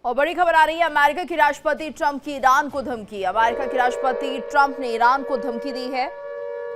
और बड़ी खबर आ रही है, अमेरिका के राष्ट्रपति ट्रंप की ईरान को धमकी। अमेरिका के राष्ट्रपति ट्रंप ने ईरान को धमकी दी है।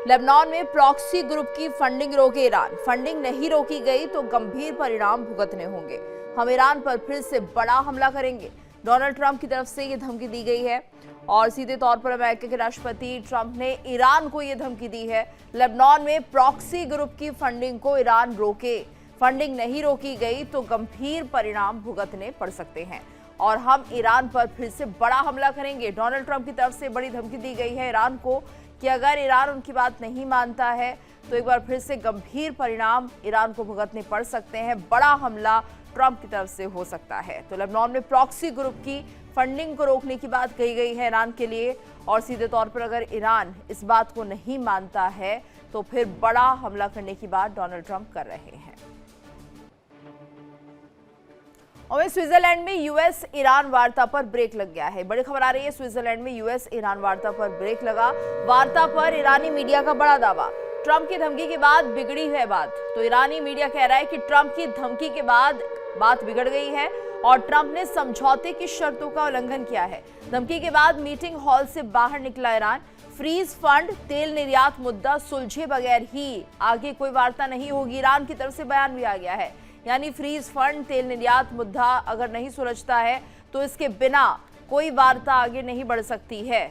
लेबनान में प्रॉक्सी ग्रुप की फंडिंग रोके ईरान। फंडिंग नहीं रोकी गई तो गंभीर परिणाम भुगतने होंगे। हम ईरान पर फिर से बड़ा हमला करेंगे। डोनाल्ड ट्रंप की तरफ से ये धमकी दी गई है और सीधे तौर पर अमेरिका के राष्ट्रपति ट्रंप ने ईरान को ये धमकी दी है। लेबनान में प्रॉक्सी ग्रुप की फंडिंग को ईरान रोके। फंडिंग नहीं रोकी गई तो गंभीर परिणाम भुगतने पड़ सकते हैं और हम ईरान पर फिर से बड़ा हमला करेंगे। डोनाल्ड ट्रंप की तरफ से बड़ी धमकी दी गई है ईरान को कि अगर ईरान उनकी बात नहीं मानता है तो एक बार फिर से गंभीर परिणाम ईरान को भुगतने पड़ सकते हैं। बड़ा हमला ट्रंप की तरफ से हो सकता है। तो लेबनान में प्रॉक्सी ग्रुप की फंडिंग को रोकने की बात कही गई है ईरान के लिए और सीधे तौर पर अगर ईरान इस बात को नहीं मानता है तो फिर बड़ा हमला करने की बात डोनाल्ड ट्रंप कर रहे हैं। और स्विट्जरलैंड में यूएस ईरान वार्ता पर ब्रेक लग गया है। बड़ी खबर आ रही है, स्विट्जरलैंड में यूएस ईरान वार्ता पर ब्रेक लगा। वार्ता पर ईरानी मीडिया का बड़ा दावा। ट्रंप की धमकी के बाद बिगड़ी है बात। तो ईरानी मीडिया कह रहा है कि ट्रंप की धमकी के बाद बात बिगड़ गई है और ट्रंप ने समझौते की शर्तों का उल्लंघन किया है। धमकी के बाद मीटिंग हॉल से बाहर निकला ईरान। फ्रीज फंड, तेल निर्यात मुद्दा सुलझे बगैर ही आगे कोई वार्ता नहीं होगी। ईरान की तरफ से बयान भी आ गया है, यानी फ्रीज फंड, तेल निर्यात मुद्दा अगर नहीं सुलझता है तो इसके बिना कोई वार्ता आगे नहीं बढ़ सकती है।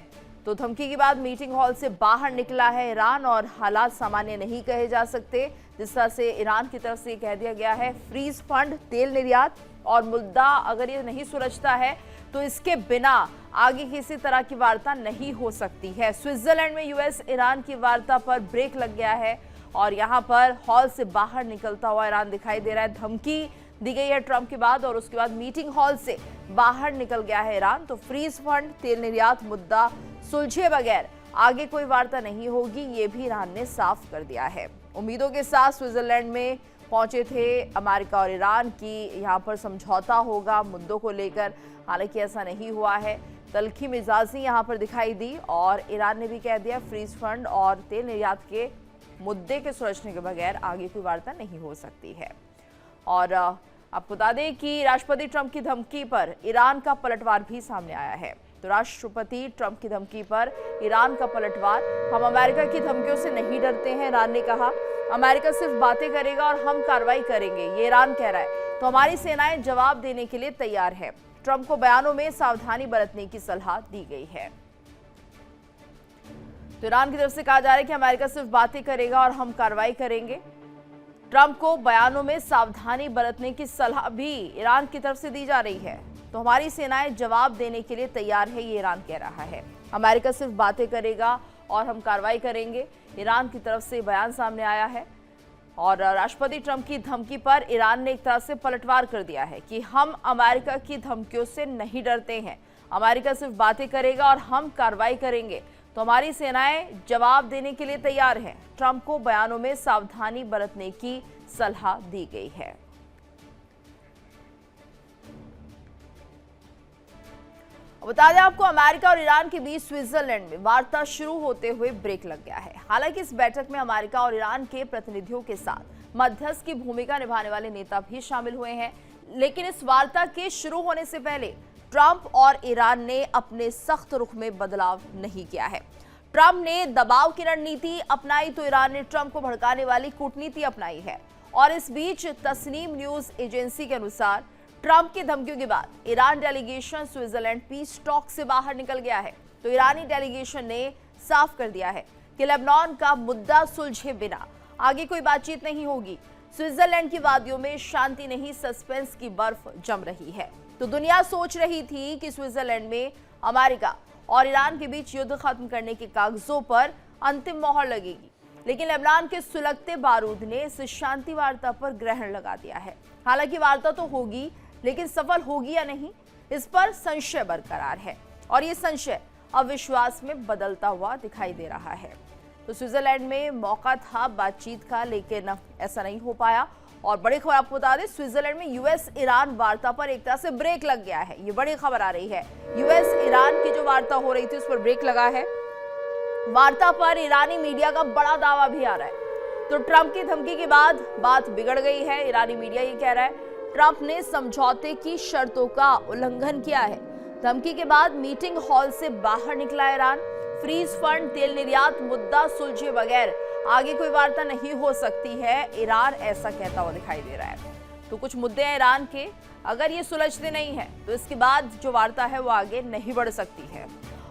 तो धमकी के बाद मीटिंग हॉल से बाहर निकला है ईरान और हालात सामान्य नहीं कहे जा सकते। जिस तरह से ईरान की तरफ से कह दिया गया है, फ्रीज फंड, तेल निर्यात और मुद्दा अगर ये नहीं सुलझता है तो इसके बिना आगे किसी तरह की वार्ता नहीं हो सकती है। स्विट्जरलैंड में यूएस ईरान की वार्ता पर ब्रेक लग गया है और यहाँ पर हॉल से बाहर निकलता हुआ ईरान दिखाई दे रहा है। धमकी दी गई है ट्रंप के बाद और उसके बाद मीटिंग हॉल से बाहर निकल गया है ईरान। तो फ्रीज फंड, तेल निर्यात मुद्दा सुलझे बगैर आगे कोई वार्ता नहीं होगी, ये भी ईरान ने साफ कर दिया है। उम्मीदों के साथ स्विट्जरलैंड में पहुंचे थे अमेरिका और ईरान की यहाँ पर समझौता होगा मुद्दों को लेकर, हालांकि ऐसा नहीं हुआ है। तल्खी मिजाजी यहाँ पर दिखाई दी और ईरान ने भी कह दिया फ्रीज फंड और तेल निर्यात के मुद्दे के सुलझने के बगैर आगे कोई वार्ता नहीं हो सकती है। और आपको बता दें कि राष्ट्रपति ट्रंप की धमकी पर ईरान का पलटवार भी सामने आया है। तो राष्ट्रपति ट्रंप की धमकी पर ईरान का पलटवार। हम अमेरिका की धमकियों से नहीं डरते हैं, ईरान ने कहा। अमेरिका सिर्फ बातें करेगा और हम कार्रवाई करेंगे, ये ईरान कह रहा है। तो हमारी सेनाएं जवाब देने के लिए तैयार है। ट्रंप को बयानों में सावधानी बरतने की सलाह दी गई है। तो ईरान की तरफ से कहा जा रहा है कि अमेरिका सिर्फ बातें करेगा और हम कार्रवाई करेंगे। ट्रंप को बयानों में सावधानी बरतने की सलाह भी ईरान की तरफ से दी जा रही है। तो हमारी सेनाएं जवाब देने के लिए तैयार है, ये ईरान कह रहा है। अमेरिका सिर्फ बातें करेगा और हम कार्रवाई करेंगे, ईरान की तरफ से बयान सामने आया है। और राष्ट्रपति ट्रंप की धमकी पर ईरान ने एक तरह से पलटवार कर दिया है कि हम अमेरिका की धमकियों से नहीं डरते हैं। अमेरिका सिर्फ बातें करेगा और हम कार्रवाई करेंगे, तो हमारी सेनाएं जवाब देने के लिए तैयार हैं। ट्रंप को बयानों में सावधानी बरतने की सलाह दी गई है। बता दें आपको, अमेरिका और ईरान के बीच स्विट्जरलैंड में वार्ता शुरू होते हुए ब्रेक लग गया है। हालांकि इस बैठक में अमेरिका और ईरान के प्रतिनिधियों के साथ मध्यस्थ की भूमिका निभाने वाले नेता भी शामिल हुए हैं, लेकिन इस वार्ता के शुरू होने से पहले ट्रंप और ईरान ने अपने सख्त रुख में बदलाव नहीं किया है। ट्रंप ने दबाव की रणनीति अपनाई तो ईरान ने ट्रंप को भड़काने वाली कूटनीति अपनाई है। और इस बीच तस्नीम न्यूज एजेंसी के अनुसार ट्रंप की धमकियों के बाद Iran delegation Switzerland piece talk से बाहर निकल गया है। तो ईरानी डेलीगेशन ने साफ कर दिया है कि लेबनान का मुद्दा सुलझे बिना आगे कोई बातचीत नहीं होगी। स्विट्जरलैंड की वादियों में शांति नहीं, सस्पेंस की बर्फ जम रही है। तो दुनिया सोच रही थी कि स्विट्जरलैंड में अमेरिका और ईरान के बीच युद्ध खत्म करने के कागजों पर अंतिम मोहर लगेगी, लेकिन लेबनान के सुलगते बारूद ने इस शांति वार्ता पर ग्रहण लगा दिया है। हालांकि वार्ता तो होगी, लेकिन सफल होगी या नहीं, इस पर संशय बरकरार है और ये संशय अविश्वास में बदलता हुआ दिखाई दे रहा है। तो स्विट्जरलैंड में मौका था बातचीत का, लेकिन ऐसा नहीं हो पाया। और बड़ी खबर आपको बता दें, स्विट्जरलैंड में यूएस ईरान वार्ता पर एक तरह से ब्रेक लग गया है। ये बड़ी खबर आ रही है, यूएस ईरान की जो वार्ता हो रही थी उस पर ब्रेक लगा है। वार्ता पर ईरानी मीडिया का बड़ा दावा भी आ रहा है। तो ट्रंप की धमकी के बाद बात बिगड़ गई है, ईरानी मीडिया ये कह रहा है। ट्रंप ने समझौते की शर्तों का उल्लंघन किया है। धमकी के बाद मीटिंग हॉल से बाहर निकला ईरान। फ्रीज फंड, तेल निर्यात मुद्दा सुलझे बगैर आगे कोई वार्ता नहीं हो सकती है, ईरान ऐसा कहता हुआ दिखाई दे रहा है। तो कुछ मुद्दे हैं ईरान के, अगर ये सुलझते नहीं है तो इसके बाद जो वार्ता है वो आगे नहीं बढ़ सकती है।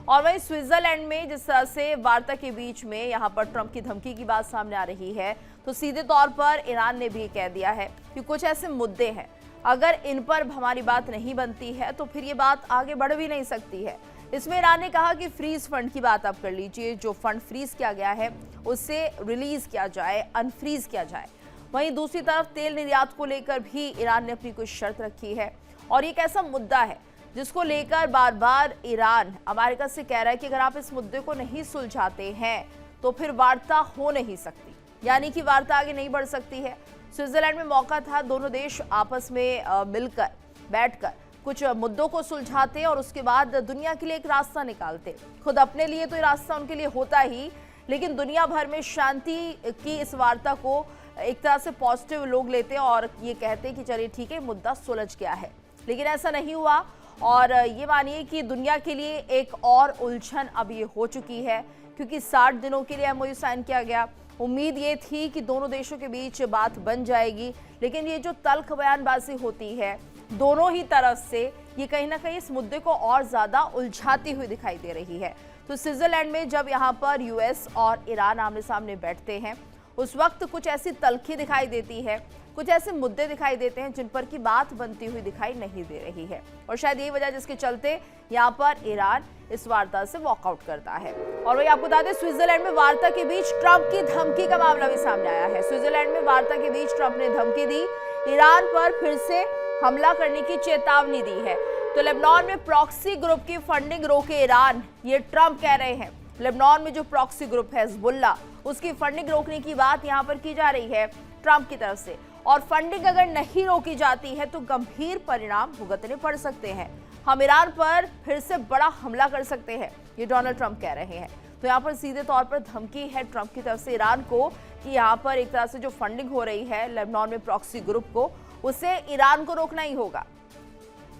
और वहीं स्विट्जरलैंड में जिस तरह से वार्ता के बीच में यहाँ पर ट्रंप की धमकी की बात सामने आ रही है, तो सीधे तौर पर ईरान ने भी कह दिया है कि कुछ ऐसे मुद्दे हैं, अगर इन पर हमारी बात नहीं बनती है तो फिर ये बात आगे बढ़ भी नहीं सकती है। इसमें ईरान ने कहा कि फ्रीज फंड की बात आप कर लीजिए, जो फंड फ्रीज किया गया है उससे रिलीज किया जाए, अनफ्रीज किया जाए। वहीं दूसरी तरफ तेल निर्यात को लेकर भी ईरान ने अपनी कुछ शर्त रखी है, और ये एक ऐसा मुद्दा है जिसको लेकर बार बार ईरान अमेरिका से कह रहा है कि अगर आप इस मुद्दे को नहीं सुलझाते हैं तो फिर वार्ता हो नहीं सकती, यानी कि वार्ता आगे नहीं बढ़ सकती है। स्विट्जरलैंड में मौका था, दोनों देश आपस में मिलकर बैठकर कुछ मुद्दों को सुलझाते और उसके बाद दुनिया के लिए एक रास्ता निकालते। खुद अपने लिए तो ये रास्ता उनके लिए होता ही, लेकिन दुनिया भर में शांति की इस वार्ता को एक तरह से पॉजिटिव लोग लेते और ये कहते कि चलिए ठीक है, मुद्दा सुलझ गया है। लेकिन ऐसा नहीं हुआ, और ये मानिए कि दुनिया के लिए एक और उलझन अब ये हो चुकी है, क्योंकि 60 दिनों के लिए एमओयू साइन किया गया। उम्मीद ये थी कि दोनों देशों के बीच बात बन जाएगी, लेकिन ये जो तल्ख बयानबाजी होती है दोनों ही तरफ से, ये कहीं ना कहीं इस मुद्दे को और ज्यादा उलझाती हुई दिखाई दे रही है। तो स्विट्जरलैंड में जब यहाँ पर यूएस और ईरान आमने सामने बैठते हैं उस वक्त कुछ ऐसी तल्खी दिखाई देती है, कुछ ऐसे मुद्दे दिखाई देते हैं जिन पर की बात बनती हुई दिखाई नहीं दे रही है, और शायद यही वजह जिसके चलते यहाँ पर ईरान इस वार्ता से वॉकआउट करता है। और वही आपको बता दें, स्विट्जरलैंड में वार्ता के बीच ट्रंप की धमकी का मामला भी सामने आया है। स्विट्जरलैंड में वार्ता के बीच ट्रंप ने धमकी दी, ईरान पर फिर से हमला करने की चेतावनी दी है। तो लेबनान में प्रॉक्सी ग्रुप की फंडिंग रोके ईरान, ये ट्रंप कह रहे हैं। लेबनान में जो प्रॉक्सी ग्रुप है हिजबुल्लाह, उसकी फंडिंग रोकने की बात यहाँ पर की जा रही है ट्रंप की तरफ से, और फंडिंग अगर नहीं रोकी जाती है तो गंभीर परिणाम भुगतने पड़ सकते हैं। हम ईरान पर फिर से बड़ा हमला कर सकते हैं, ये डोनाल्ड ट्रंप कह रहे हैं। तो यहाँ पर सीधे तौर पर धमकी है ट्रंप की तरफ से ईरान को कि यहाँ पर एक तरह से जो फंडिंग हो रही है लेबनान में प्रॉक्सी ग्रुप को, उसे ईरान को रोकना ही होगा,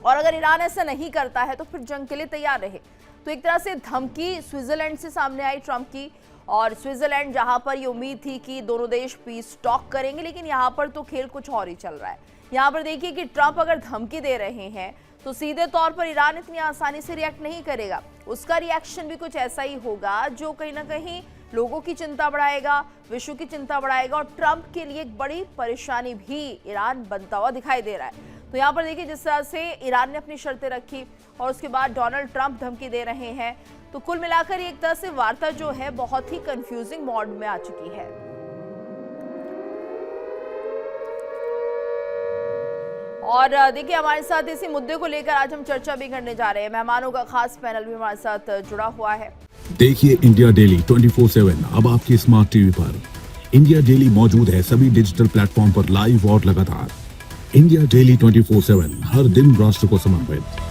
और अगर ईरान ऐसा नहीं करता है तो फिर जंग के लिए तैयार रहे। तो एक तरह से धमकी स्विट्जरलैंड से सामने आई ट्रंप की, और स्विट्जरलैंड जहां पर ये उम्मीद थी कि दोनों देश पीस टॉक करेंगे, लेकिन यहां पर तो खेल कुछ और ही चल रहा है। यहां पर देखिए कि ट्रंप अगर धमकी दे रहे हैं तो सीधे तौर पर ईरान इतनी आसानी से रिएक्ट नहीं करेगा, उसका रिएक्शन भी कुछ ऐसा ही होगा जो कहीं ना कहीं लोगों की चिंता बढ़ाएगा, विश्व की चिंता बढ़ाएगा, और ट्रंप के लिए एक बड़ी परेशानी भी ईरान बनता हुआ दिखाई दे रहा है। तो यहाँ पर देखिए जिस तरह से ईरान ने अपनी शर्तें रखी और उसके बाद डोनाल्ड ट्रंप धमकी दे रहे हैं, तो कुल मिलाकर एक तरह से वार्ता जो है बहुत ही कंफ्यूजिंग मोड में आ चुकी है। और देखिए हमारे साथ इसी मुद्दे को लेकर आज हम चर्चा भी करने जा रहे हैं। मेहमानों का खास पैनल भी हमारे साथ जुड़ा हुआ है। देखिए इंडिया डेली 24/7 अब आपकी स्मार्ट टीवी पर। इंडिया डेली मौजूद है सभी डिजिटल प्लेटफॉर्म पर लाइव और लगातार। इंडिया डेली 24/7 हर दिन राष्ट्र को समर्पित।